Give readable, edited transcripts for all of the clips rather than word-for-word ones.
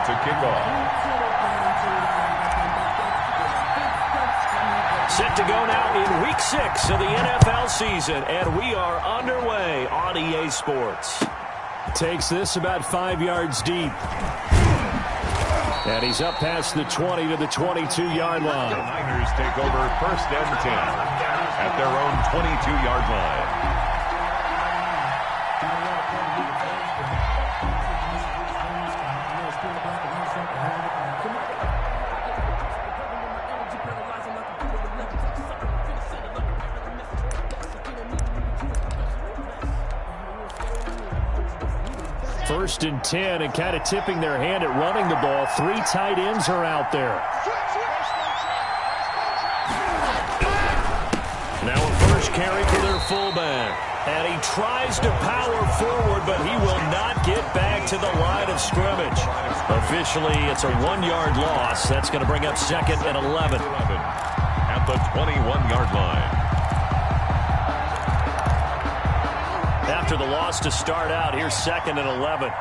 to kick off. Set to go now in Week 6 of the NFL season, and we are underway on EA Sports. Takes this about 5 yards deep. And he's up past the 20 to the 22-yard line. The Niners take over 1st and 10 at their own 22-yard line. First and 10, and kind of tipping their hand at running the ball. 3 tight ends are out there. Now a first carry for their fullback. And he tries to power forward, but he will not get back to the line of scrimmage. Officially, it's a 1-yard loss. That's going to bring up 2nd and 11. At the 21-yard line. After the loss to start out, here's 2nd and 11.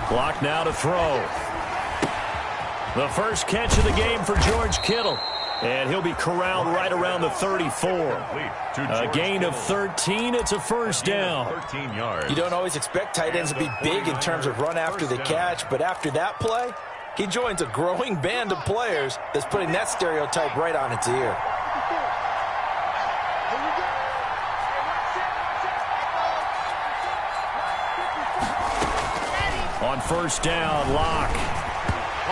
Clock now to throw. The first catch of the game for George Kittle. And he'll be corralled right around the 34. A gain of 13. It's a first down. 13 yards. You don't always expect tight ends to be big in terms of run after the catch, but after that play, he joins a growing band of players that's putting that stereotype right on its ear. On first down, Locke.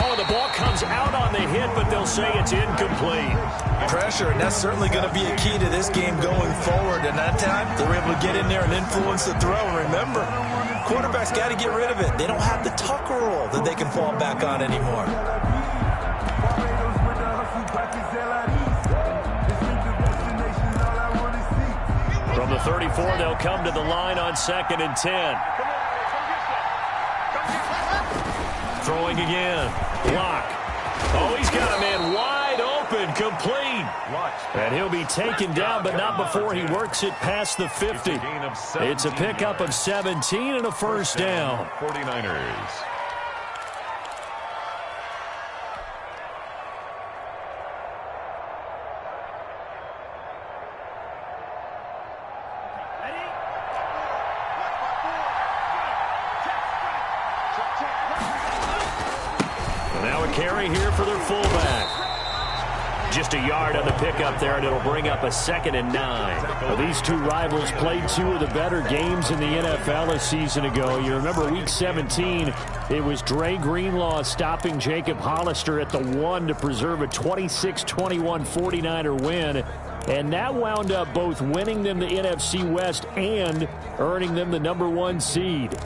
Oh, the ball comes out on the hit, but they'll say it's incomplete. Pressure, and that's certainly going to be a key to this game going forward. And that time, they were able to get in there and influence the throw. And remember, quarterbacks got to get rid of it. They don't have the tuck roll that they can fall back on anymore. From the 34, they'll come to the line on 2nd and 10. Throwing again. Block. Oh, he's got a man wide open, complete. And he'll be taken down, but not before he works it past the 50. It's a pickup of 17 and a first down. 49ers. Carry here for their fullback. Just a yard on the pickup there, and it'll bring up a 2nd and 9. Well, these two rivals played 2 of the better games in the NFL a season ago. You remember Week 17, it was Dre Greenlaw stopping Jacob Hollister at the 1 to preserve a 26-21 49er win. And that wound up both winning them the NFC West and earning them the #1 seed.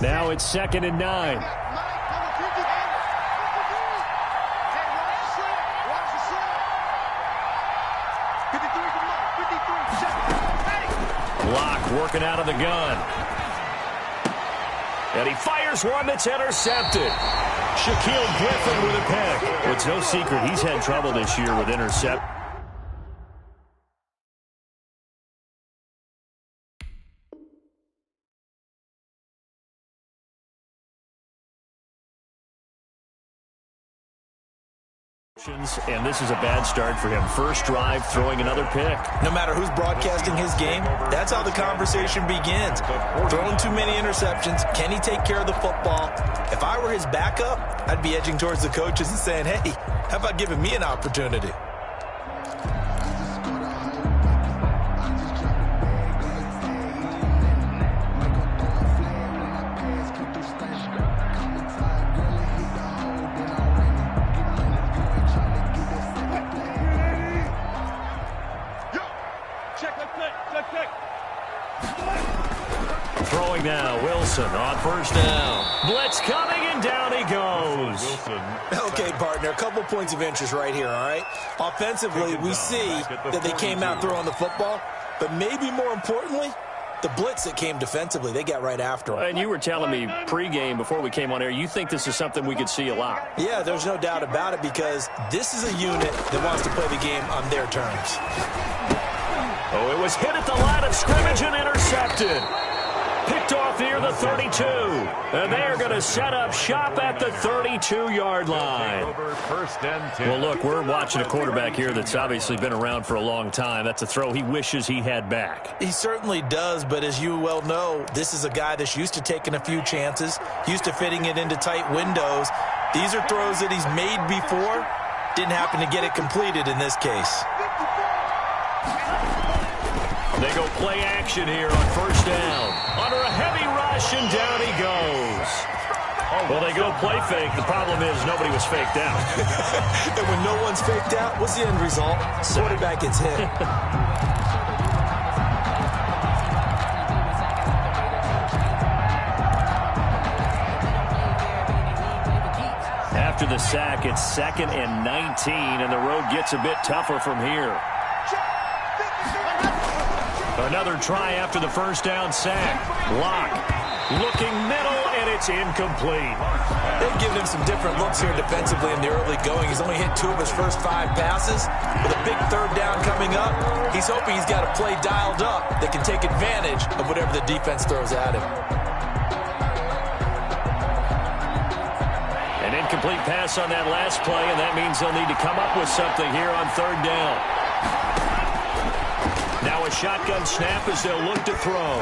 Now it's 2nd and 9. Block working out of the gun. And he fires one that's intercepted. Shaquille Griffin with a pick. It's no secret he's had trouble this year with intercept. And this is a bad start for him. First drive, throwing another pick. No matter who's broadcasting his game, that's how the conversation begins. Throwing too many interceptions. Can he take care of the football? If I were his backup, I'd be edging towards the coaches and saying, hey, how about giving me an opportunity? Throwing now, Wilson on first down. Blitz coming, and down he goes. Okay, partner, a couple points of interest right here, all right? Offensively, we see that they came out throwing the football, but maybe more importantly, The blitz that came defensively, they got right after him. And you were telling me pregame before we came on air, you think this is something we could see a lot. Yeah, there's no doubt about it because this is a unit that wants to play the game on their terms. Oh, it was hit at the line of scrimmage and intercepted. Picked off near the 32. And they are going to set up shop at the 32-yard line. Well, look, we're watching a quarterback here that's obviously been around for a long time. That's a throw he wishes he had back. He certainly does, but as you well know, this is a guy that's used to taking a few chances, used to fitting it into tight windows. These are throws that he's made before. Didn't happen to get it completed in this case. They go play action here on first down. Under a heavy rush, and down he goes. Well, they go play fake. The problem is nobody was faked out. And when no one's faked out, what's the end result? Quarterback gets hit. After the sack, it's 2nd and 19, and the road gets a bit tougher from here. Another try after the first down sack. Lock looking middle, and it's incomplete. They've given him some different looks here defensively in the early going. He's only hit 2 of his first 5 passes. With a big third down coming up, he's hoping he's got a play dialed up that can take advantage of whatever the defense throws at him. An incomplete pass on that last play, and that means they'll need to come up with something here on third down. Now a shotgun snap as they'll look to throw.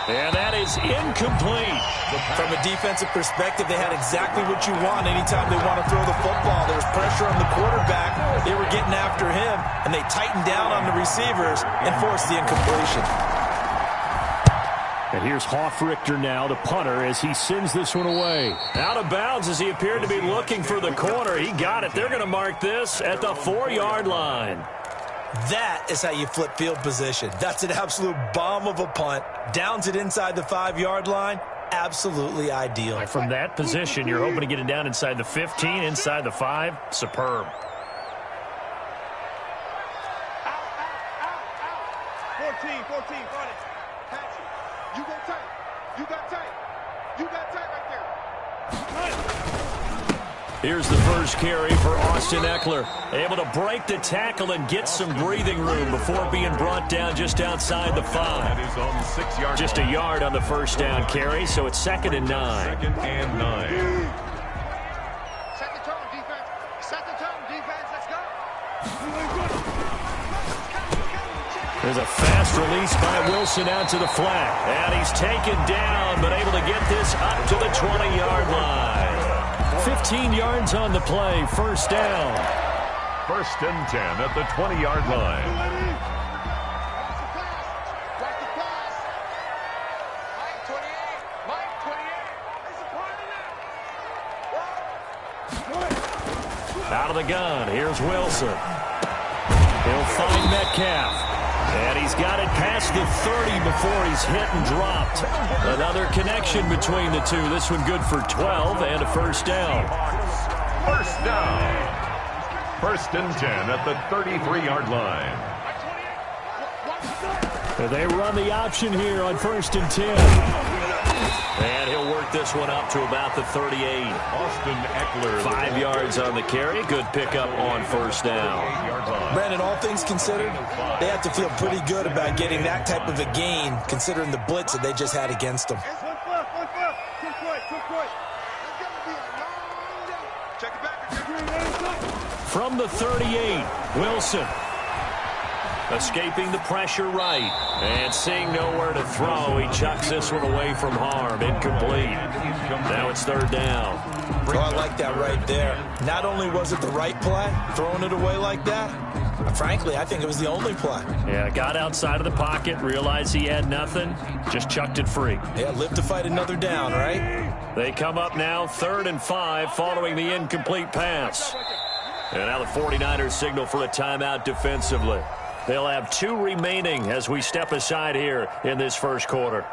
And that is incomplete. From a defensive perspective, they had exactly what you want anytime they want to throw the football. There was pressure on the quarterback. They were getting after him, and they tightened down on the receivers and forced the incompletion. And here's Hoffrichter now, the punter, as he sends this one away. Out of bounds as he appeared to be looking for the corner. He got it. They're going to mark this at the 4-yard line. That is how you flip field position. That's an absolute bomb of a punt. Downs it inside the 5-yard line. Absolutely ideal. From that position, you're hoping to get it down inside the 15, inside the 5. Superb. Out. 14, run it. Patch it. You go tight. You got tight. You got tight right there. Here's the first carry for Austin Eckler. Able to break the tackle and get some breathing room before being brought down just outside the 5. Just a yard on the first down carry, so it's 2nd and 9. 2nd and 9. Set the tone, defense. Set the tone, defense. Let's go. There's a fast release by Wilson out to the flat. And he's taken down, but able to get this up to the 20-yard line. 15 yards on the play, first down. 1st and 10 at the 20-yard line. Watch the pass. Mike 28. Out of the gun, here's Wilson. He'll find Metcalf. And he's got it past the 30 before he's hit and dropped. Another connection between the two. This one good for 12 and a first down. First down. 1st and 10 at the 33-yard line. They run the option here on 1st and 10. And he'll work this one up to about the 38. Austin Eckler. 5 yards on the carry. Good pickup on first down. Brandon, all things considered, they have to feel pretty good about getting that type of a gain, considering the blitz that they just had against them. From the 38, Wilson. Escaping the pressure right. And seeing nowhere to throw, he chucks this one away from harm. Incomplete. Now it's 3rd down. Oh, I like that right there. Not only was it the right play, throwing it away like that, frankly, I think it was the only play. Yeah, got outside of the pocket, realized he had nothing, just chucked it free. Yeah, live to fight another down, right? They come up now 3rd and 5 following the incomplete pass. And now the 49ers signal for a timeout defensively. They'll have 2 remaining as we step aside here in this first quarter.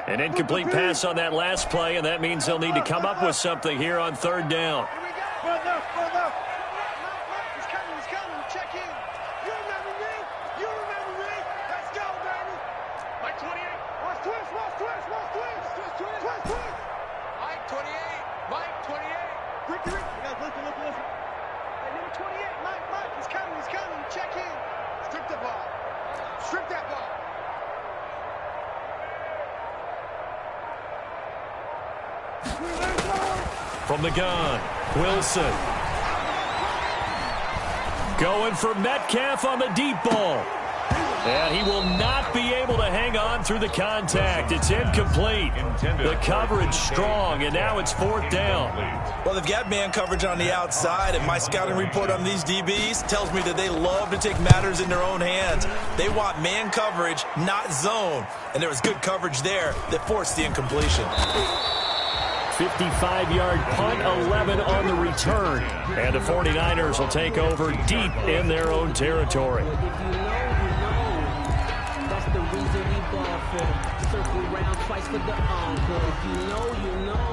An incomplete pass on that last play, and that means they'll need to come up with something here on 3rd down. He's coming. Check in. check in. Strip the ball. Strip that ball. From the gun, Wilson. Going for Metcalf on the deep ball. And he will not be able to hang on through the contact. It's incomplete. The coverage strong, and now it's 4th down. Well, they've got man coverage on the outside, and my scouting report on these DBs tells me that they love to take matters in their own hands. They want man coverage, not zone. And there was good coverage there that forced the incompletion. 55-yard punt, 11 on the return. And the 49ers will take over deep in their own territory. The reason we ball for circle round twice for the encore. If you know, you know.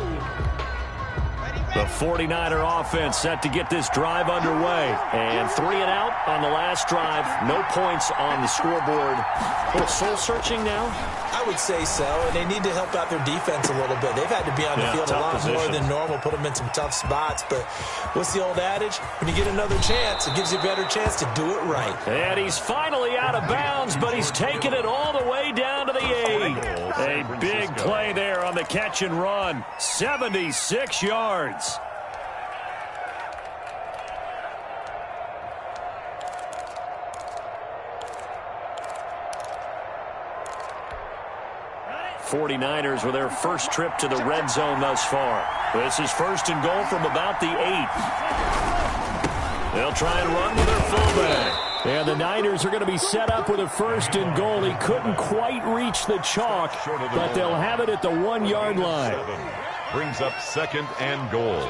The 49er offense set to get this drive underway. And 3 and out on the last drive. No points on the scoreboard. A little soul-searching now? I would say so, and they need to help out their defense a little bit. They've had to be on the field a lot more than normal, put them in some tough spots. But what's the old adage? When you get another chance, it gives you a better chance to do it right. And he's finally out of bounds, but he's taken it all the way down to the 8. A big play there on the catch and run. 76 yards. '49ers with their first trip to the red zone thus far. This is 1st and goal from about the 8. They'll try and run with their fullback. And the Niners are going to be set up with a 1st and goal. He couldn't quite reach the chalk, but they'll have it at the 1-yard line. Brings up 2nd and goal.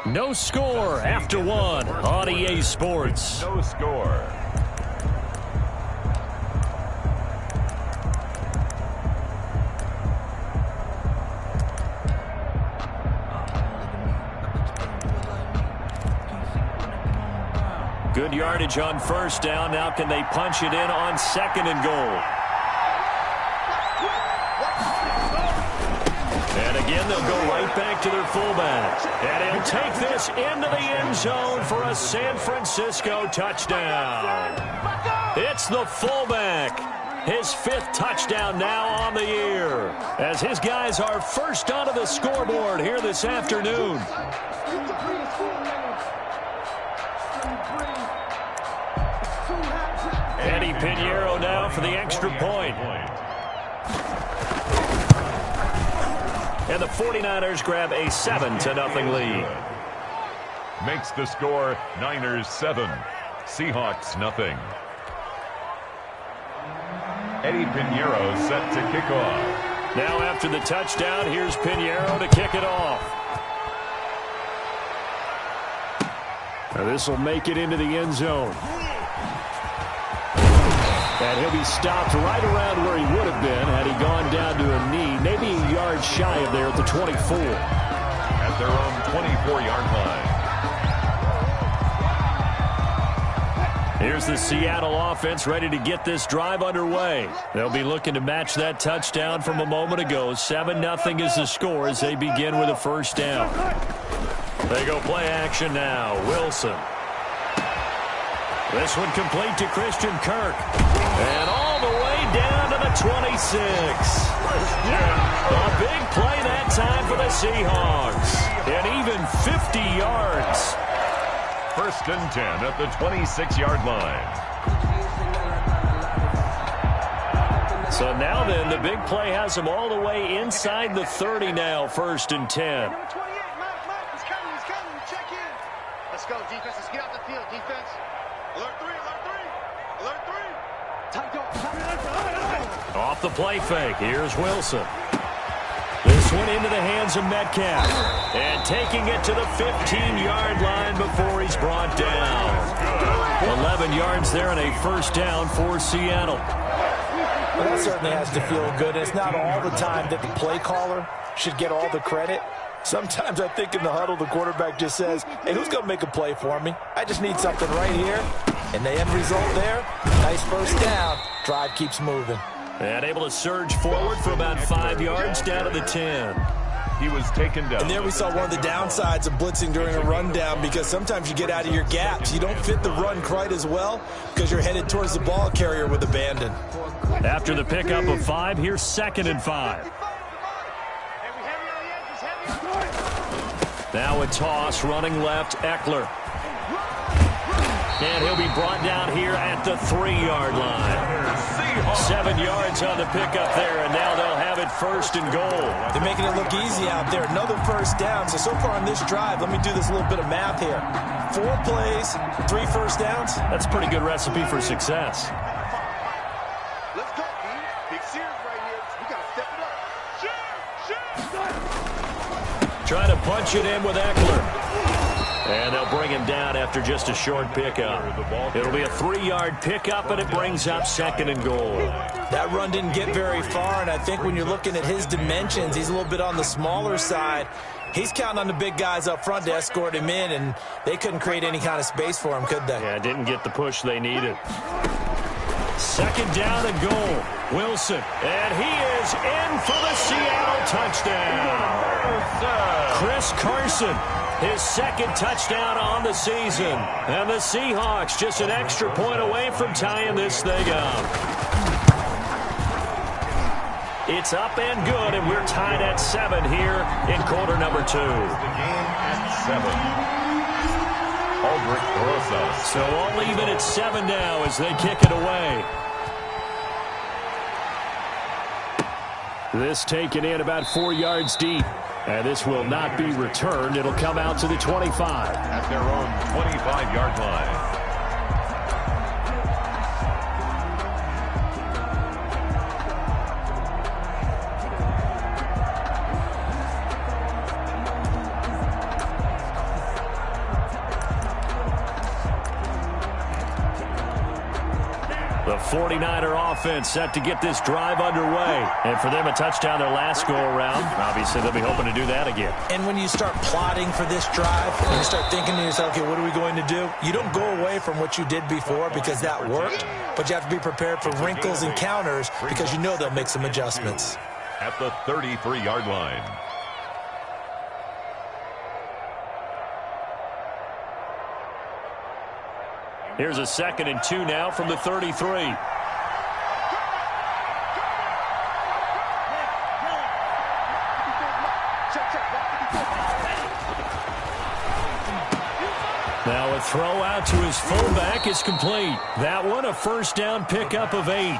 No score after 1 on EA Sports. No score. Good yardage on 1st down. Now can they punch it in on 2nd and goal? And again, they'll go right back to their fullback. And he'll take this into the end zone for a San Francisco touchdown. It's the fullback. His 5th touchdown now on the year, as his guys are first onto the scoreboard here this afternoon. Eddie Pinheiro now for the extra point. And the 49ers grab a 7-0 lead. Makes the score Niners 7, Seahawks 0. Eddie Pinheiro set to kick off. Now after the touchdown, here's Pinheiro to kick it off. Now this will make it into the end zone. And he'll be stopped right around where he would have been had he gone down to a knee, maybe a yard shy of there at the 24. At their own 24-yard line. Here's the Seattle offense ready to get this drive underway. They'll be looking to match that touchdown from a moment ago. 7-0 is the score as they begin with a 1st down. They go play action now. Wilson. This one complete to Christian Kirk. And all the way down to the 26. A big play that time for the Seahawks. And even 50 yards. 1st and 10 at the 26-yard line. So now then, the big play has them all the way inside the 30 now. 1st and 10. Number 28, Mike, he's coming, check in. Let's go, defense, let's get out the field, defense. Alert 3, alert 3, alert 3. Off the play fake, here's Wilson. This one into the hands of Metcalf. And taking it to the 15-yard line before he's brought down. 11 yards there and a 1st down for Seattle. Well, that certainly has to feel good. It's not all the time that the play caller should get all the credit. Sometimes I think in the huddle, the quarterback just says, hey, who's going to make a play for me? I just need something right here. And the end result there, nice 1st down. Drive keeps moving. And able to surge forward for about 5 yards down to the 10. He was taken down. And there we saw one of the downsides of blitzing during a rundown, because sometimes you get out of your gaps. You don't fit the run quite as well because you're headed towards the ball carrier with abandon. After the pickup of 5, here's 2nd and 5. Now a toss, running left, Eckler. And he'll be brought down here at the 3-yard line. 7 yards on the pickup there, and now they'll have it 1st and goal. They're making it look easy out there. Another first down. So far on this drive, let me do this little bit of math here. 4 plays, 3 first downs. That's a pretty good recipe for success. Let's go, B. Big series right here. We got to step it up. Trying to punch it in with Eckler. And they'll bring him down after just a short pickup. It'll be a 3-yard pickup, and it brings up 2nd and goal. That run didn't get very far, and I think when you're looking at his dimensions, he's a little bit on the smaller side. He's counting on the big guys up front to escort him in, and they couldn't create any kind of space for him, could they? Yeah, didn't get the push they needed. 2nd down and goal. Wilson, and he is in for the Seattle touchdown. Chris Carson, his 2nd touchdown on the season. And the Seahawks just an extra point away from tying this thing up. It's up and good, and we're tied at 7 here in quarter number 2. The game at 7. Aldrich Rosas. So all even at 7 now as they kick it away. This taken in about 4 yards deep. And this will not be returned. It'll come out to the 25. At their own 25-yard line. The 49er offense set to get this drive underway. And for them, a touchdown their last go-around. Obviously, they'll be hoping to do that again. And when you start plotting for this drive, and you start thinking to yourself, okay, what are we going to do? You don't go away from what you did before because that worked, but you have to be prepared for wrinkles and counters because you know they'll make some adjustments. At the 33-yard line. Here's a 2nd and 2 now from the 33. Now a throw out to his fullback is complete. That one a 1st down pickup of 8.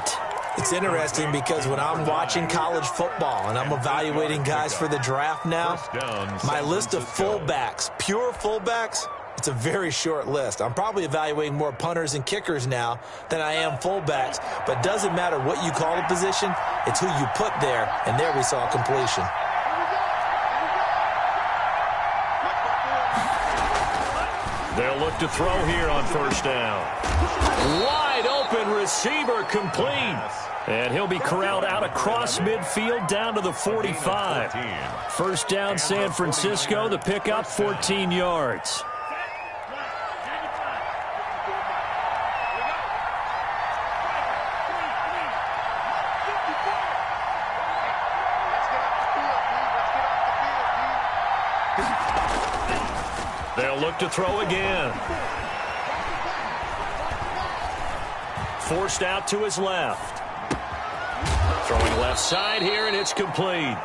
It's interesting because when I'm watching college football and I'm evaluating guys for the draft now, my list of fullbacks, pure fullbacks, it's a very short list. I'm probably evaluating more punters and kickers now than I am fullbacks, but it doesn't matter what you call the position, it's who you put there, and there we saw completion. They'll look to throw here on 1st down. Wide open receiver complete. And he'll be corralled out across midfield down to the 45. 1st down San Francisco, the pickup 14 yards. They'll look to throw again. Forced out to his left. Throwing left side here, and it's complete.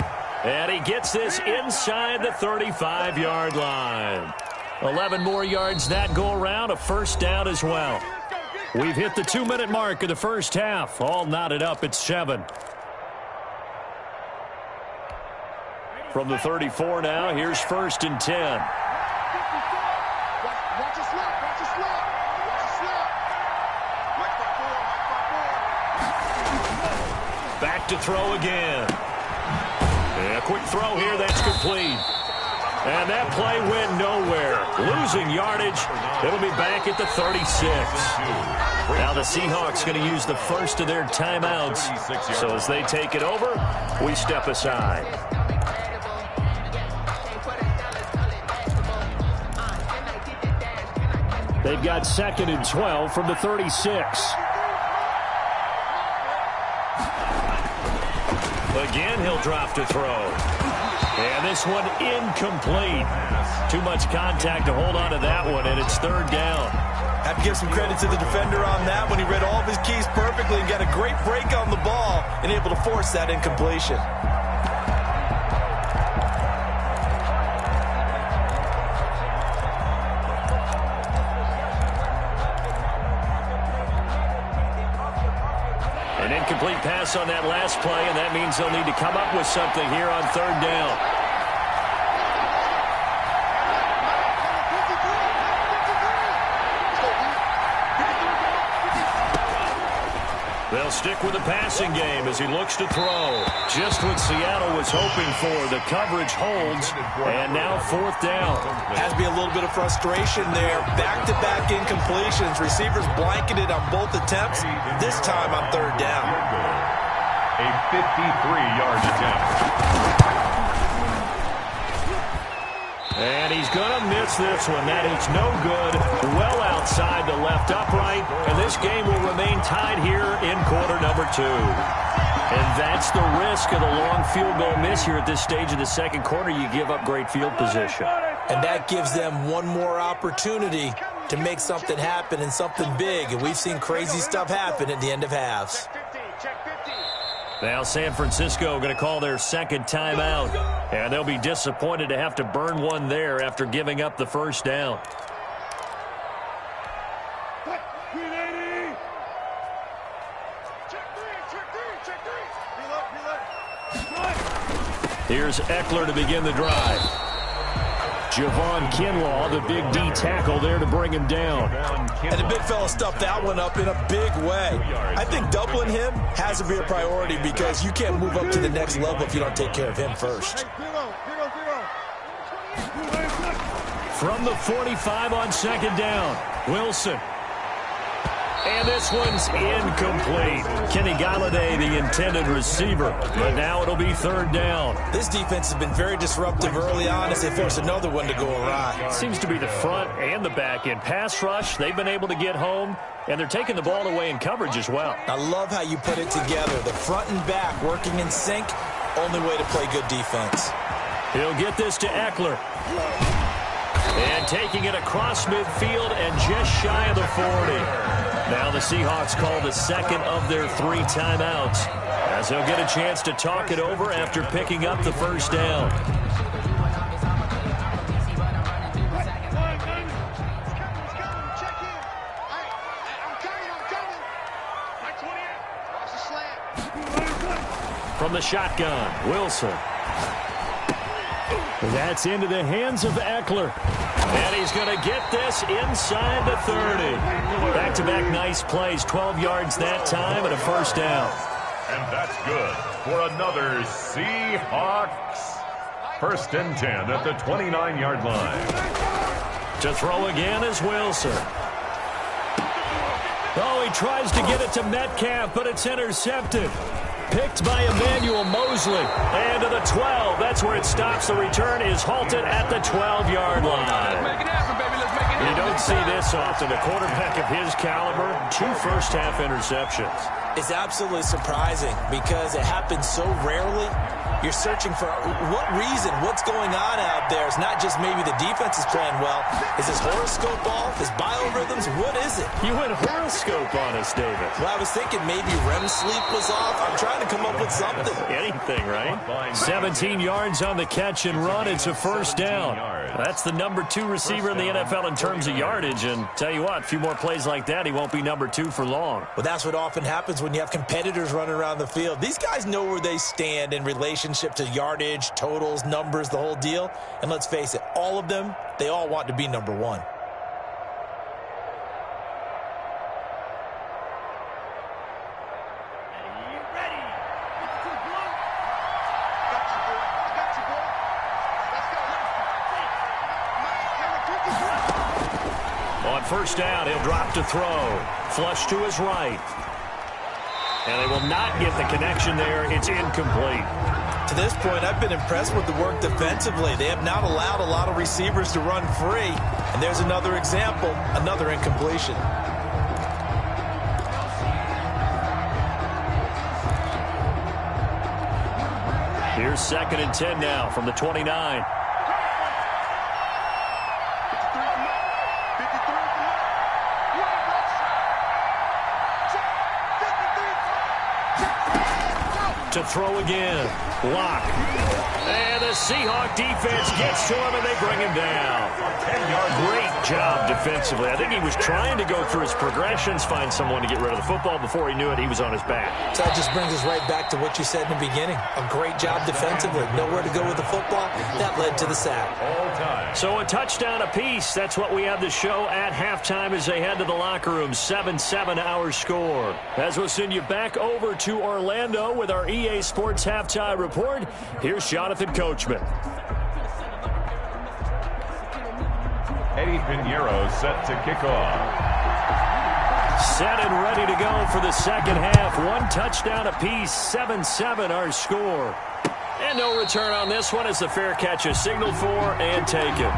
And he gets this inside the 35-yard line. 11 more yards that go around, a 1st down as well. We've hit the 2-minute mark of the 1st half. All knotted up at 7. From the 34 now, here's 1st and 10. Watch your slip. Watch your slip. Watch your slip. Watch for 4. Back to throw again. And a quick throw here, that's complete. And that play went nowhere. Losing yardage. It'll be back at the 36. Now the Seahawks going to use the first of their timeouts. So as they take it over, we step aside. They've got 2nd and 12 from the 36. Again, he'll drop to throw. And this one incomplete. Too much contact to hold on to that one, and it's third down. Have to give some credit to the defender on that when he read all of his keys perfectly and got a great break on the ball and able to force that incompletion. An incomplete pass on that last play, and that means they'll need to come up with something here on third down. They'll stick with the passing game as he looks to throw. Just what Seattle was hoping for. The coverage holds, and now fourth down. Has to be a little bit of frustration there. Back-to-back incompletions. Receivers blanketed on both attempts, this time on third down. A 53-yard attempt. And he's going to miss this one. That is no good. Well outside the left upright. And this game will remain tied here in quarter number 2. And that's the risk of the long field goal miss here at this stage of the second quarter. You give up great field position. And that gives them one more opportunity to make something happen and something big. And we've seen crazy stuff happen at the end of halves. Now San Francisco going to call their second timeout. And they'll be disappointed to have to burn one there after giving up the first down. Here's Eckler to begin the drive. Javon Kinlaw, the big D tackle there to bring him down. And the big fella stuffed that one up in a big way. I think doubling him has to be a priority because you can't move up to the next level if you don't take care of him first. From the 45 on second down, Wilson. And this one's incomplete. Kenny Galladay, the intended receiver. But now it'll be third down. This defense has been very disruptive early on as they force another one to go awry. Seems to be the front and the back end. Pass rush, they've been able to get home. And they're taking the ball away in coverage as well. I love how you put it together. The front and back working in sync. Only way to play good defense. He'll get this to Eckler. And taking it across midfield and just shy of the 40. Now the Seahawks call the second of their 3 timeouts, as they'll get a chance to talk it over after picking up the first down. From the shotgun, Wilson. That's into the hands of Eckler. And he's going to get this inside the 30. Back-to-back nice plays, 12 yards that time and a first down. And that's good for another Seahawks. First and 10 at the 29-yard line. To throw again is Wilson. Oh, he tries to get it to Metcalf, but it's intercepted. Picked by Emmanuel Mosley. And to the 12. That's where it stops. The return is halted at the 12-yard line. You don't see this often. A quarterback of his caliber, 2 first-half interceptions. It's absolutely surprising because it happens so rarely. You're searching for what reason, what's going on out there. It's not just maybe the defense is playing well. Is his horoscope off? His biorhythms? What is it? You went horoscope on us, David. Well, I was thinking maybe REM sleep was off. I'm trying to come up with something. Anything, right? 17 yards on the catch and run. It's a first down. That's the number 2 receiver in the NFL in terms of yardage. And tell you what, a few more plays like that, he won't be number 2 for long. Well, that's what often happens when you have competitors running around the field. These guys know where they stand in relationship to yardage, totals, numbers, the whole deal. And let's face it, all of them, they all want to be number 1. On first down, he'll drop to throw. Flush to his right. And they will not get the connection there. It's incomplete. To this point, I've been impressed with the work defensively. They have not allowed a lot of receivers to run free. And there's another example, another incompletion. Here's 2nd and 10 now from the 29. To throw again. Lock. And the Seahawk defense gets to him, and they bring him down. Great job defensively. I think he was trying to go through his progressions, find someone to get rid of the football. Before he knew it, he was on his back. So that just brings us right back to what you said in the beginning. A great job defensively. Nowhere to go with the football. That led to the sack. So a touchdown apiece. That's what we have to show at halftime as they head to the locker room. 7-7 our score. As we'll send you back over to Orlando with our EA Sports halftime report. Here's Jonathan Coachman. Eddie Pinheiro set to kick off. Set and ready to go for the second half. One touchdown apiece. 7-7 our score. And no return on this one as the fair catch is signaled for and taken.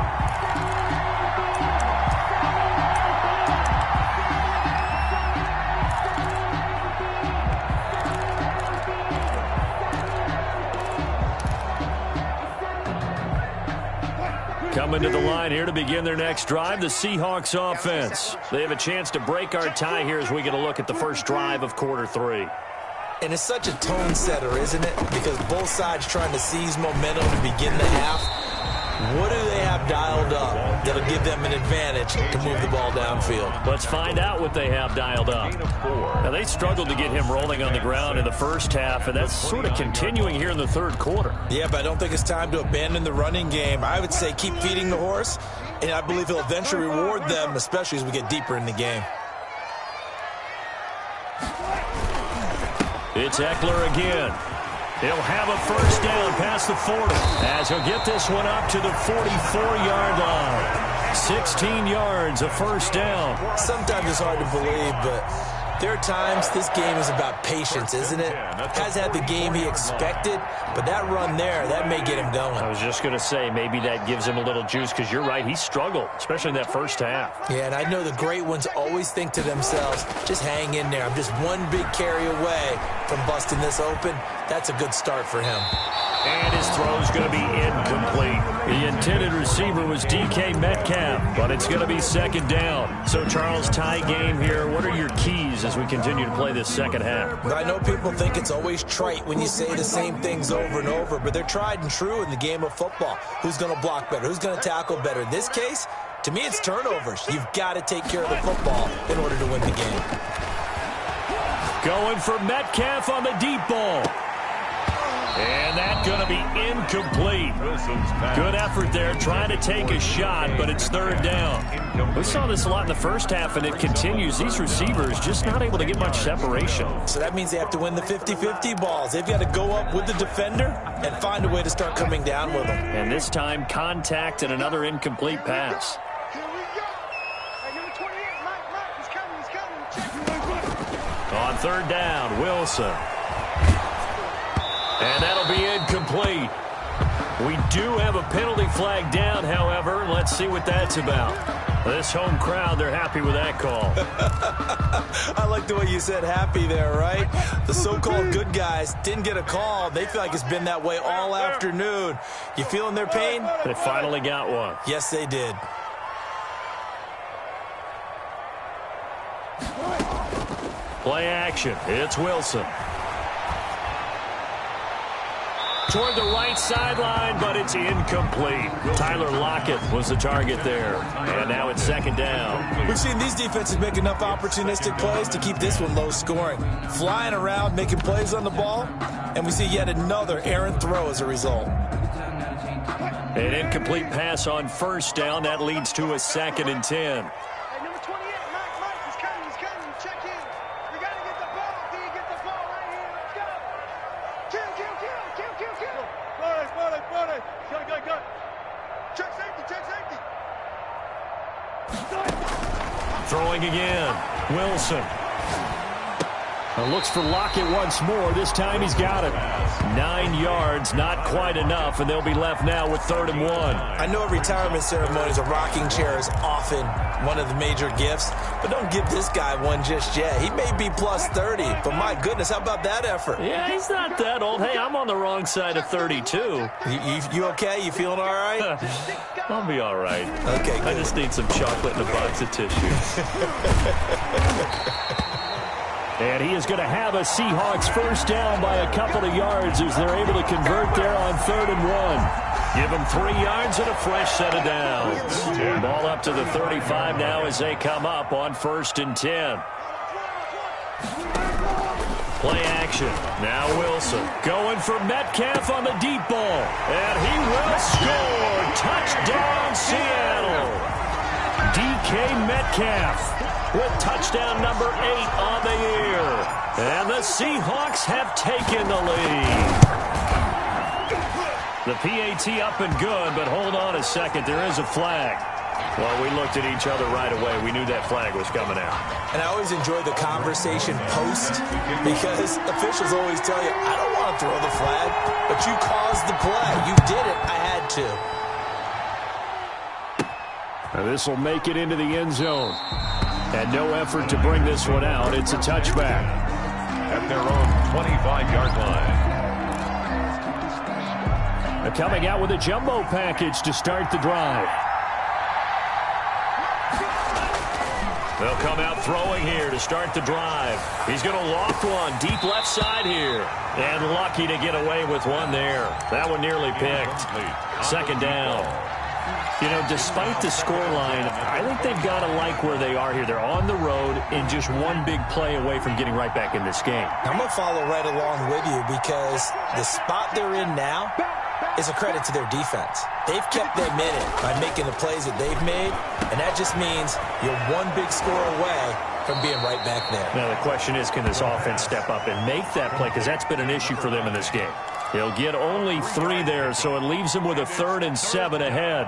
Coming to the line here to begin their next drive, the Seahawks offense. They have a chance to break our tie here as we get a look at the first drive of quarter 3. And it's such a tone setter, isn't it? Because both sides trying to seize momentum to begin the half. What do they have dialed up that'll give them an advantage to move the ball downfield? Let's find out what they have dialed up. Now, they struggled to get him rolling on the ground in the first half, and that's sort of continuing here in the third quarter. Yeah, but I don't think it's time to abandon the running game. I would say keep feeding the horse, and I believe he'll eventually reward them, especially as we get deeper in the game. It's Eckler again. He'll have a first down past the 40 as he'll get this one up to the 44-yard line. 16 yards, a first down. Sometimes it's hard to believe, but there are times this game is about patience, isn't it? Has had the game he expected, but that run there, that may get him going. I was just going to say, maybe that gives him a little juice because you're right, he struggled, especially in that first half. Yeah, and I know the great ones always think to themselves, just hang in there. I'm just one big carry away from busting this open. That's a good start for him. And his throw's going to be incomplete. The intended receiver was DK Metcalf, but it's going to be second down. So, Charles, tie game here. What are your keys as we continue to play this second half? I know people think it's always trite when you say the same things over and over, but they're tried and true in the game of football. Who's going to block better? Who's going to tackle better? In this case, to me, it's turnovers. You've got to take care of the football in order to win the game. Going for Metcalf on the deep ball. And that's going to be incomplete. Good effort there, trying to take a shot, but it's third down. We saw this a lot in the first half, and it continues. These receivers just not able to get much separation. So that means they have to win the 50-50 balls. They've got to go up with the defender and find a way to start coming down with them. And this time, contact and another incomplete pass. On third down, Wilson. And that'll be incomplete. We do have a penalty flag down, however. Let's see what that's about. This home crowd, they're happy with that call. I like the way you said happy there, right? The so-called good guys didn't get a call. They feel like it's been that way all afternoon. You feeling their pain? They finally got one. Yes, they did. Play action. It's Wilson. Toward the right sideline, but it's incomplete. Tyler Lockett was the target there. And now it's second down. We've seen these defenses make enough opportunistic plays to keep this one low scoring. Flying around, making plays on the ball, and we see yet another errant throw as a result. An incomplete pass on first down. That leads to a 2nd and 10. Throwing again. Wilson. Looks for Lockett once more. This time he's got it. 9 yards, not quite enough, and they'll be left now with 3rd and 1. I know at retirement ceremonies, a rocking chair is often one of the major gifts, but don't give this guy one just yet. He may be plus 30, but my goodness, how about that effort? Yeah, he's not that old. Hey, I'm on the wrong side of 32. You okay? You feeling all right? I'll be all right. Okay, good. I just need some chocolate and a box of tissues. And he is going to have a Seahawks first down by a couple of yards as they're able to convert there on 3rd and 1. Give them 3 yards and a fresh set of downs. Ball up to the 35 now as they come up on 1st and 10. Play action. Now Wilson going for Metcalf on the deep ball. And he will score. Touchdown, Seattle. DK Metcalf with touchdown number 8 on the year. And the Seahawks have taken the lead. The PAT up and good, but hold on a second. There is a flag. Well, we looked at each other right away. We knew that flag was coming out. And I always enjoy the conversation post because officials always tell you, I don't want to throw the flag, but you caused the play. You did it. I had to. Now this will make it into the end zone. And no effort to bring this one out. It's a touchback. At their own 25-yard line. They're coming out with a jumbo package to start the drive. They'll come out throwing here to start the drive. He's going to loft one deep left side here. And lucky to get away with one there. That one nearly picked. 2nd down. You know, despite the scoreline, I think they've got to like where they are here. They're on the road and just one big play away from getting right back in this game. I'm going to follow right along with you because the spot they're in now is a credit to their defense. They've kept them in it by making the plays that they've made, and that just means you're one big score away from being right back there. Now, the question is, can this offense step up and make that play? Because that's been an issue for them in this game. They'll get only 3 there, so it leaves them with a 3rd and 7 ahead.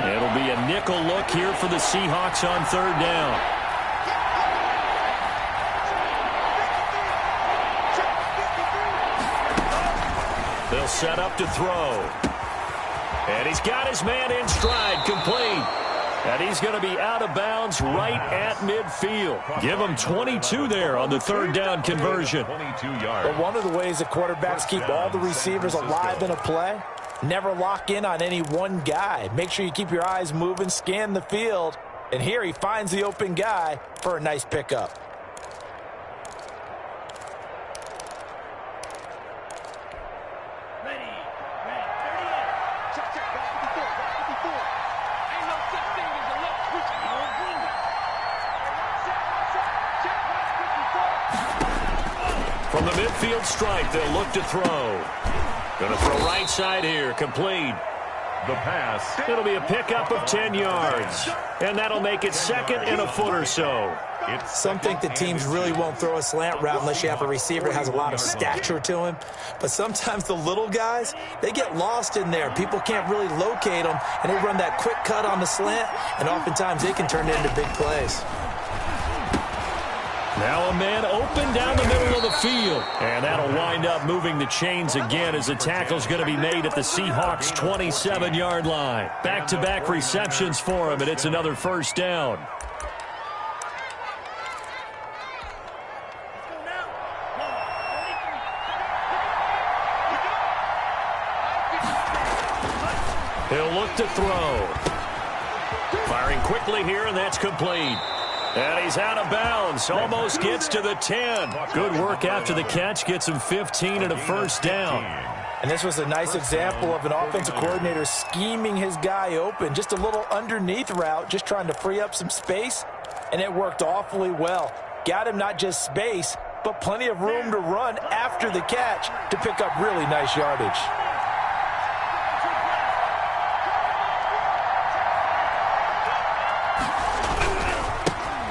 It'll be a nickel look here for the Seahawks on 3rd down. They'll set up to throw. And he's got his man in stride, complete. And he's going to be out of bounds right at midfield. Give him 22 there on the 3rd down conversion. 22 yards. But one of the ways that quarterbacks keep all the receivers alive in a play, never lock in on any one guy. Make sure you keep your eyes moving, scan the field. And here he finds the open guy for a nice pickup. From the midfield stripe, they'll look to throw. Going to throw right side here, complete. The pass. It'll be a pickup of 10 yards. And that'll make it 2nd and a foot or so. Some think that teams really won't throw a slant route unless you have a receiver that has a lot of stature to him. But sometimes the little guys, they get lost in there. People can't really locate them, and they run that quick cut on the slant, and oftentimes they can turn it into big plays. Now a man open down the middle of the field. And that'll wind up moving the chains again as the tackle's going to be made at the Seahawks' 27-yard line. Back-to-back receptions for him, and it's another 1st down. He'll look to throw. Firing quickly here, and that's complete. And he's out of bounds. Almost gets to the 10. Good work after the catch. Gets him 15 and a 1st down. And this was a nice example of an offensive coordinator scheming his guy open. Just a little underneath route, just trying to free up some space. And it worked awfully well. Got him not just space, but plenty of room to run after the catch to pick up really nice yardage.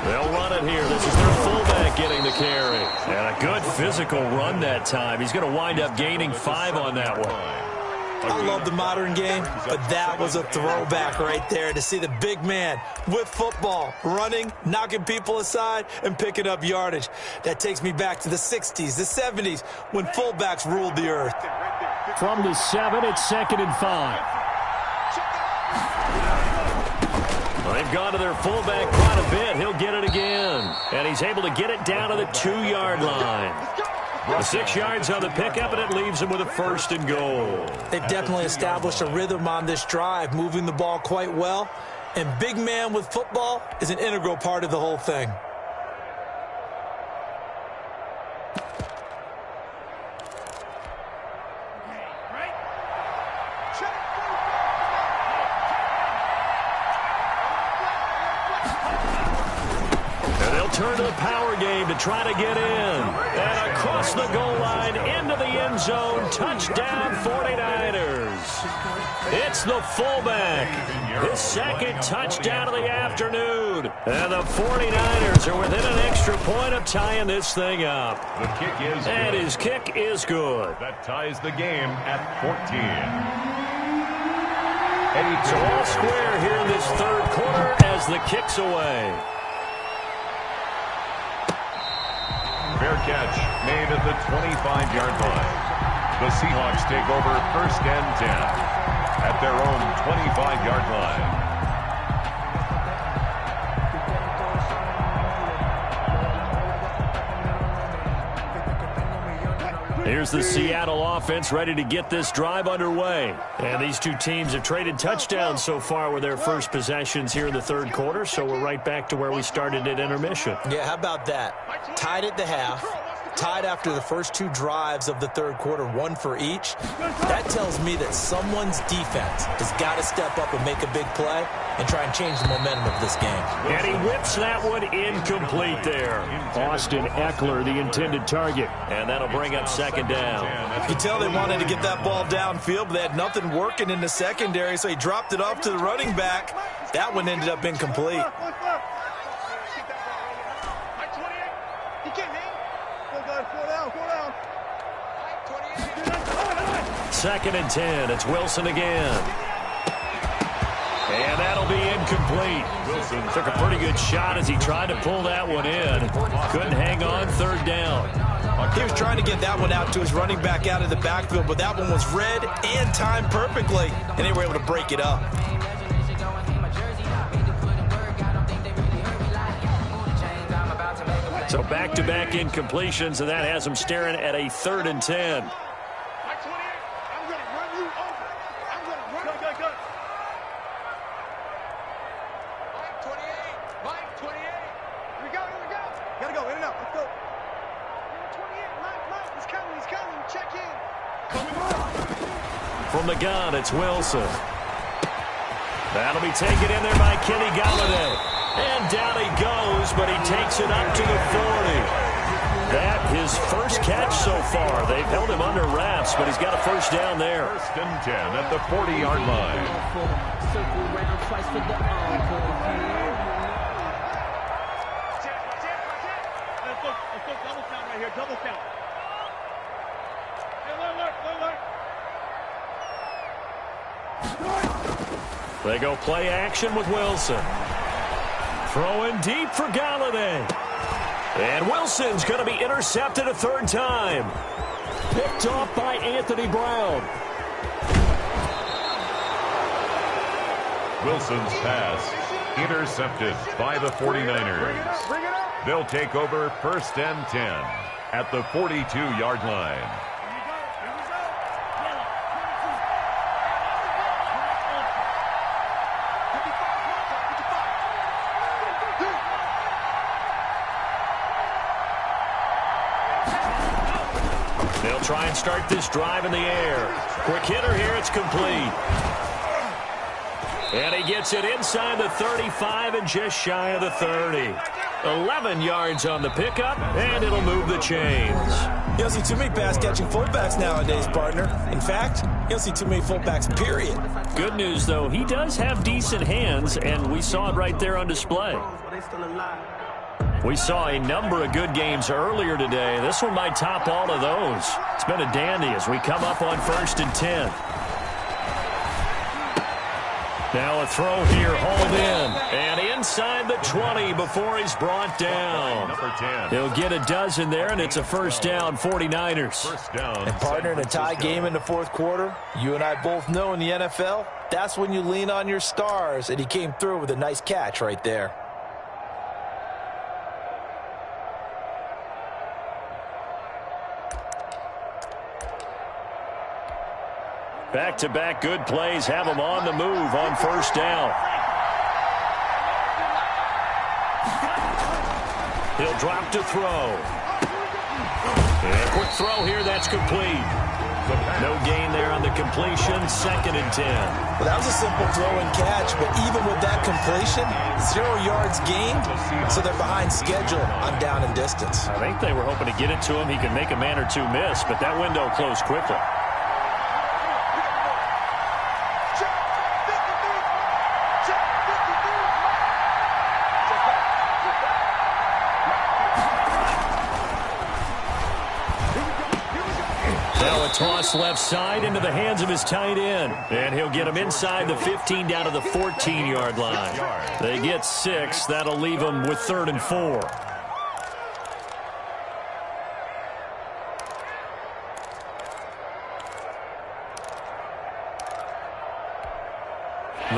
They'll run it here. This is their fullback getting the carry. And a good physical run that time. He's going to wind up gaining 5 on that one. I love the modern game, but that was a throwback right there to see the big man with football, running, knocking people aside, and picking up yardage. That takes me back to the 60s, the 70s, when fullbacks ruled the earth. From the 7, it's 2nd and 5. Well, they've gone to their fullback quite a bit. He'll get it again. And he's able to get it down to the 2-yard line. The 6 yards on the pickup, and it leaves him with a 1st and goal. They've definitely established a rhythm on this drive, moving the ball quite well. And big man with football is an integral part of the whole thing. Turn to the power game to try to get in. And across the goal line into the end zone. Touchdown 49ers. It's the fullback. His 2nd touchdown of the afternoon. And the 49ers are within an extra point of tying this thing up. The kick is good. And his kick is good. That ties the game at 14. So all square here in this 3rd quarter as the kick's away. Fair catch made at the 25-yard line. The Seahawks take over 1st and 10 at their own 25-yard line. Here's the Seattle offense ready to get this drive underway. And these two teams have traded touchdowns so far with their first possessions here in the 3rd quarter, so we're right back to where we started at intermission. Yeah, how about that? Tied at the half, tied after the first 2 drives of the 3rd quarter, 1 for each. That tells me that someone's defense has got to step up and make a big play and try and change the momentum of this game. And he whips that one incomplete there. Austin Eckler, the intended target. And that'll bring up 2nd down. You tell they wanted to get that ball downfield, but they had nothing working in the secondary, so he dropped it off to the running back. That one ended up incomplete. 2nd and 10. It's Wilson again. And that'll be incomplete. Wilson took a pretty good shot as he tried to pull that one in. Couldn't hang on. 3rd down. He was trying to get that one out to his running back out of the backfield, but that one was read and timed perfectly, and they were able to break it up. So back-to-back incompletions, and that has him staring at a 3rd and 10. From the gun, it's Wilson. That'll be taken in there by Kenny Galladay. And down he goes, but he takes it up to the 40. That his first catch so far. They've held him under wraps, but he's got a 1st down there. 1st and 10 at the 40-yard line. Circle round twice for the encore. Double count right here, double count. Hey, look. They go play action with Wilson. Throwing deep for Galladay. And Wilson's going to be intercepted a 3rd time. Picked off by Anthony Brown. Wilson's pass intercepted by the 49ers. They'll take over 1st and 10 at the 42-yard line. They'll try and start this drive in the air. Quick hitter here, it's complete. And he gets it inside the 35 and just shy of the 30. 11 yards on the pickup, and it'll move the chains. You don't see too many pass-catching fullbacks nowadays, partner. In fact, you don't see too many fullbacks, period. Good news, though, he does have decent hands, and we saw it right there on display. We saw a number of good games earlier today. This one might top all of those. It's been a dandy as we come up on 1st and 10. Now a throw here, hauled in. And inside the 20 before he's brought down. Number 10. He'll get a dozen there, and it's a first down, 49ers. First down. And partner, in a tie game in the fourth quarter, you and I both know in the NFL, that's when you lean on your stars, and he came through with a nice catch right there. Back-to-back good plays have him on the move on first down. He'll drop to throw. And a quick throw here, that's complete. No gain there on the completion, 2nd and 10. Well, that was a simple throw and catch, but even with that completion, 0 yards gained, so they're behind schedule on down and distance. I think they were hoping to get it to him. He could make a man or two miss, but that window closed quickly. Toss left side into the hands of his tight end. And he'll get him inside the 15 down to the 14-yard line. They get 6. That'll leave him with 3rd and 4.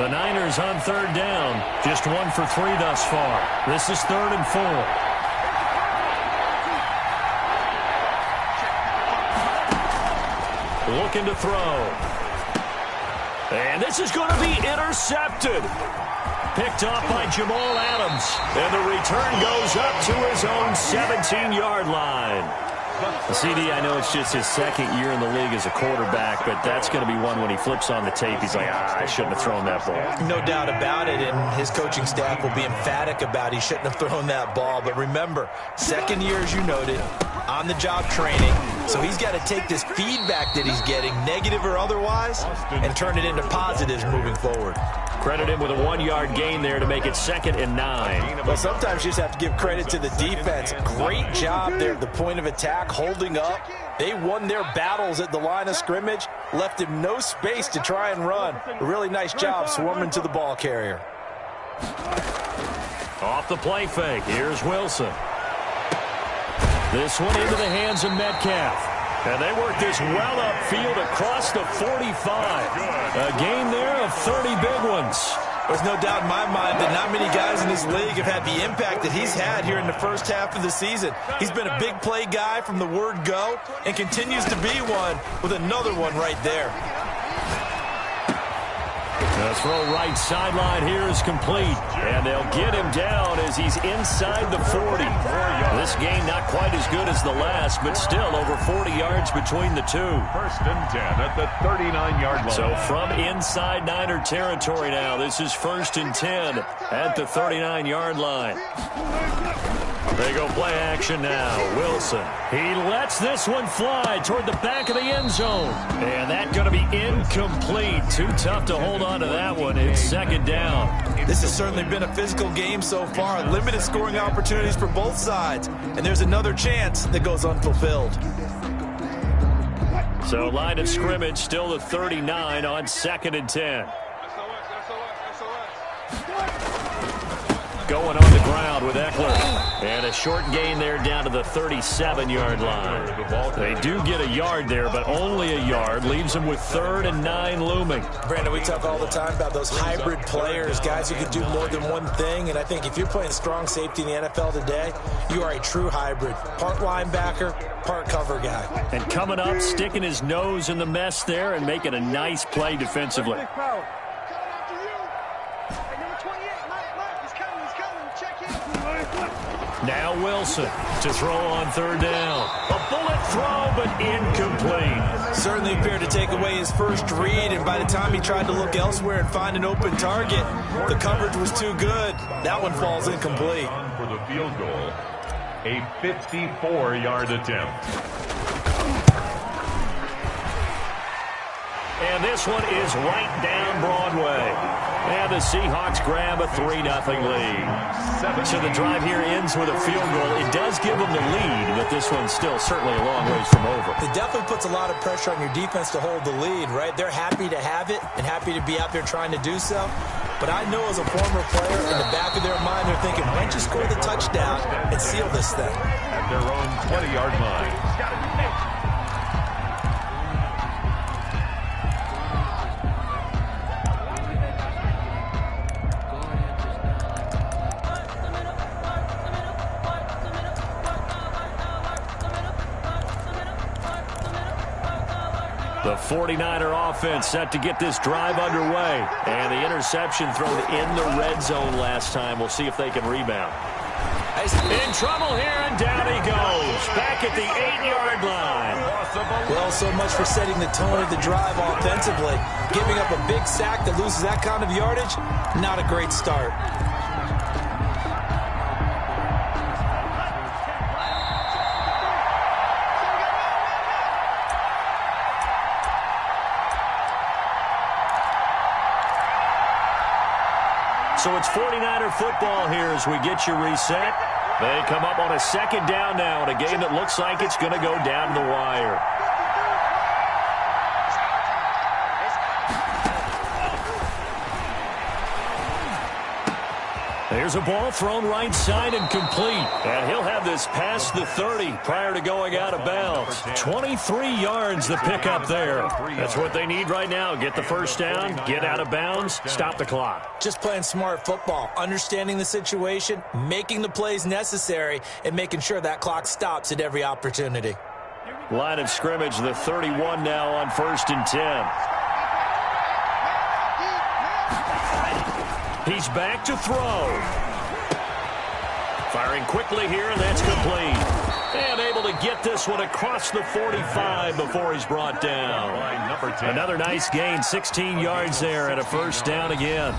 The Niners on 3rd down. Just 1 for 3 thus far. This is 3rd and 4. Looking to throw. And this is going to be intercepted. Picked off by Jamal Adams. And the return goes up to his own 17-yard line. CD, I know it's just his 2nd year in the league as a quarterback, but that's going to be one when he flips on the tape. He's like, I shouldn't have thrown that ball. No doubt about it, and his coaching staff will be emphatic about he shouldn't have thrown that ball. But remember, 2nd year, as you noted, on-the-job training. So he's got to take this feedback that he's getting, negative or otherwise, and turn it into positives moving forward. Credit him with a 1-yard gain there to make it 2nd and 9. Well, sometimes you just have to give credit to the defense. Great job there at the point of attack, holding up. They won their battles at the line of scrimmage, left him no space to try and run. A really nice job swarming to the ball carrier. Off the play fake, here's Wilson. This one into the hands of Metcalf. And they work this well upfield across the 45. A gain there of 30 big ones. There's no doubt in my mind that not many guys in this league have had the impact that he's had here in the first half of the season. He's been a big play guy from the word go and continues to be one with another one right there. The throw right sideline here is complete. And they'll get him down as he's inside the 40. This gain not quite as good as the last, but still over 40 yards between the two. 1st and 10 at the 39-yard line. So from inside Niner territory now, this is 1st and 10 at the 39-yard line. They go play action now. Wilson. He lets this one fly toward the back of the end zone. And that's going to be incomplete. Too tough to hold on to that one. It's 2nd down. This has certainly been a physical game so far. Limited scoring opportunities for both sides. And there's another chance that goes unfulfilled. So line of scrimmage still the 39 on 2nd and 10. Going on the ground with Eckler. And a short gain there down to the 37-yard line. They do get a yard there, but only a yard. Leaves them with 3rd and 9 looming. Brandon, we talk all the time about those hybrid players, guys who can do more than one thing. And I think if you're playing strong safety in the NFL today, you are a true hybrid. Part linebacker, part cover guy. And coming up, sticking his nose in the mess there and making a nice play defensively. Now Wilson to throw on 3rd down. A bullet throw, but incomplete. Certainly appeared to take away his first read, and by the time he tried to look elsewhere and find an open target, the coverage was too good. That one falls incomplete. For the field goal, a 54-yard attempt. And this one is right down Broadway. And the Seahawks grab a 3-0 lead. So the drive here ends with a field goal. It does give them the lead, but this one's still certainly a long ways from over. It definitely puts a lot of pressure on your defense to hold the lead, right? They're happy to have it and happy to be out there trying to do so. But I know as a former player, in the back of their mind, they're thinking, why don't you score the touchdown and seal this thing? At their own 20-yard line. The 49er offense set to get this drive underway. And the interception thrown in the red zone last time. We'll see if they can rebound. In trouble here, and down he goes. Back at the 8-yard line. Well, so much for setting the tone of the drive offensively. Giving up a big sack that loses that kind of yardage, not a great start. So it's 49er football here as we get you reset. They come up on a second down now in a game that looks like it's going to go down to the wire. There's a ball thrown right side and complete. And he'll have this past the 30 prior to going out of bounds. 23 yards the pickup there. That's what they need right now. Get the first down, get out of bounds, stop the clock. Just playing smart football, understanding the situation, making the plays necessary, and making sure that clock stops at every opportunity. Line of scrimmage, the 31 now on 1st and 10. He's back to throw. Firing quickly here, and that's complete. And able to get this one across the 45 before he's brought down. Another nice gain, 16 yards there, and a first down again.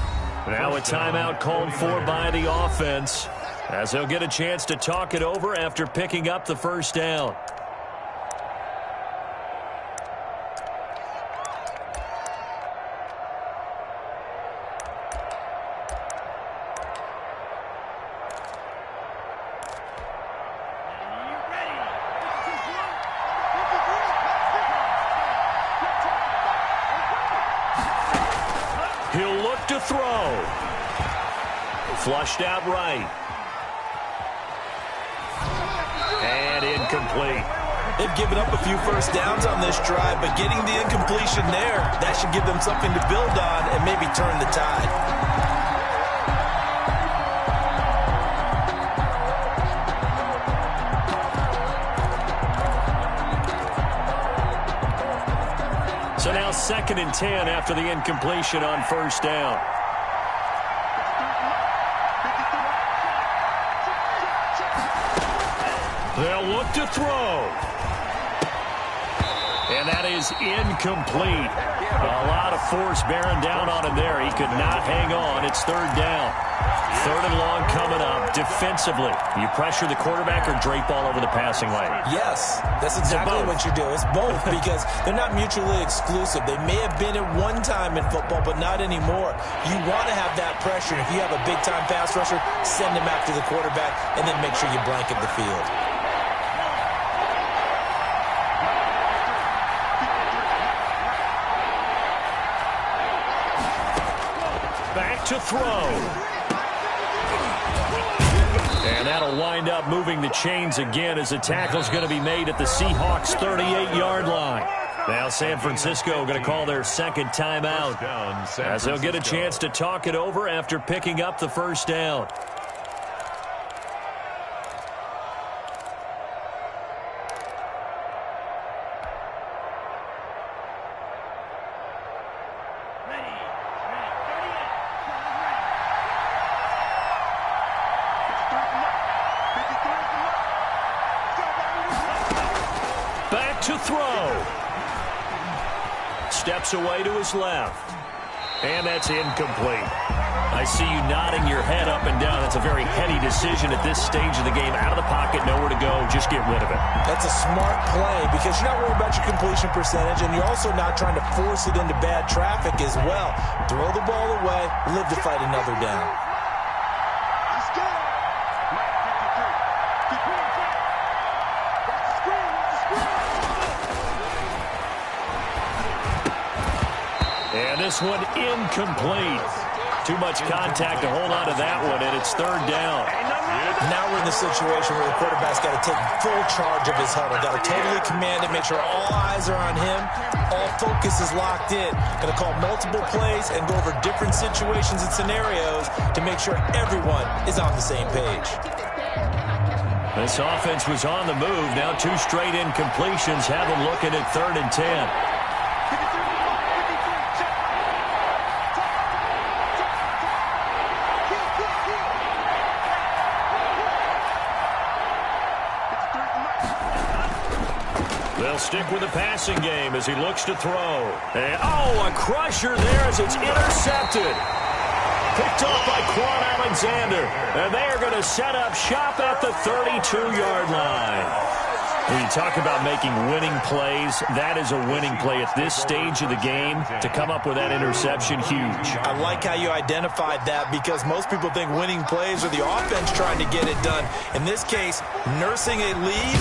Now a timeout called for by the offense, as they'll get a chance to talk it over after picking up the first down. He'll look to throw. Flushed out right. And incomplete. They've given up a few first downs on this drive, but getting the incompletion there, that should give them something to build on and maybe turn the tide. So now 2nd and 10 after the incompletion on first down. They'll look to throw. And that is incomplete. A lot of force bearing down on him there. He could not hang on. It's 3rd down. 3rd and long coming up. Defensively, you pressure the quarterback or drape all over the passing lane? Yes, that's exactly what you do. It's both because they're not mutually exclusive. They may have been at one time in football, but not anymore. You want to have that pressure. If you have a big-time pass rusher, send him after the quarterback, and then make sure you blanket the field. Back to throw. And that'll wind up moving the chains again as the tackle's going to be made at the Seahawks' 38-yard line. Now San Francisco going to call their second timeout as they'll get a chance to talk it over after picking up the first down. To throw. Steps away to his left. And that's incomplete. I see you nodding your head up and down. That's a very heady decision at this stage of the game. Out of the pocket, nowhere to go. Just get rid of it. That's a smart play because you're not worried about your completion percentage, and you're also not trying to force it into bad traffic as well. Throw the ball away, live to fight another down. Let's go. Mike 53. Keep moving. Watch the screen. Watch the screen. And this one incomplete. Too much contact to hold on to that one, and it's third down. Now we're in the situation where the quarterback's got to take full charge of his huddle. Got to totally command it, make sure all eyes are on him. All focus is locked in. Going to call multiple plays and go over different situations and scenarios to make sure everyone is on the same page. This offense was on the move. Now 2 straight incompletions have them looking at 3rd and 10. They'll stick with the passing game as he looks to throw. And, a crusher there as it's intercepted. Picked off by Quan Alexander. And they are going to set up shop at the 32-yard line. When you talk about making winning plays, that is a winning play at this stage of the game. To come up with that interception, huge. I like how you identified that because most people think winning plays are the offense trying to get it done. In this case, nursing a lead,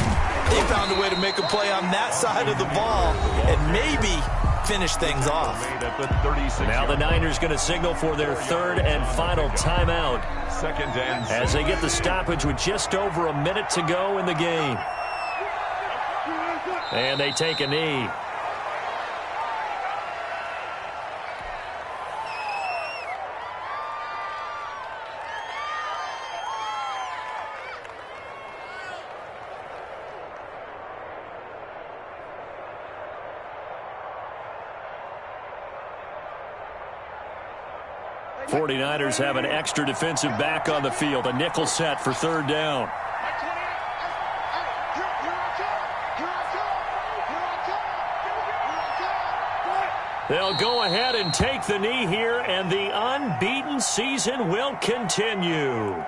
they found a way to make a play on that side of the ball and maybe finish things off. Now the Niners going to signal for their 3rd and final timeout. As they get the stoppage with just over a minute to go in the game. And they take a knee. '49ers have an extra defensive back on the field. A nickel set for 3rd down. They'll go ahead and take the knee here, and the unbeaten season will continue.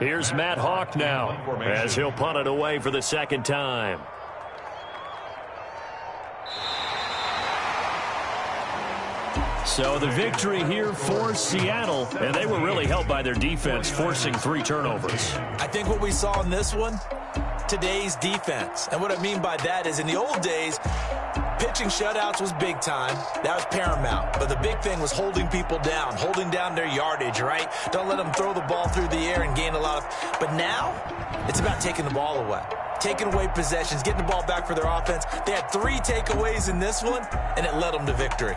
Here's Matt Hawk now as he'll punt it away for the 2nd time. So the victory here for Seattle, and they were really helped by their defense, forcing 3 turnovers. I think what we saw in this one, today's defense. And what I mean by that is in the old days, pitching shutouts was big time. That was paramount. But the big thing was holding people down, holding down their yardage, right? Don't let them throw the ball through the air and gain a lot of... But now, it's about taking the ball away. Taking away possessions, getting the ball back for their offense. They had 3 takeaways in this one, and it led them to victory.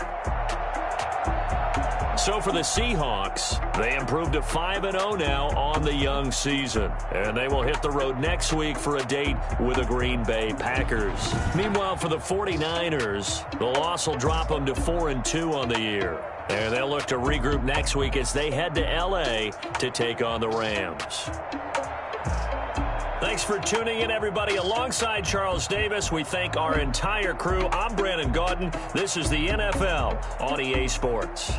So for the Seahawks, they improved to 5-0 now on the young season. And they will hit the road next week for a date with the Green Bay Packers. Meanwhile, for the 49ers, the loss will drop them to 4-2 on the year. And they'll look to regroup next week as they head to L.A. to take on the Rams. Thanks for tuning in, everybody. Alongside Charles Davis, we thank our entire crew. I'm Brandon Gaudin. This is the NFL on EA Sports.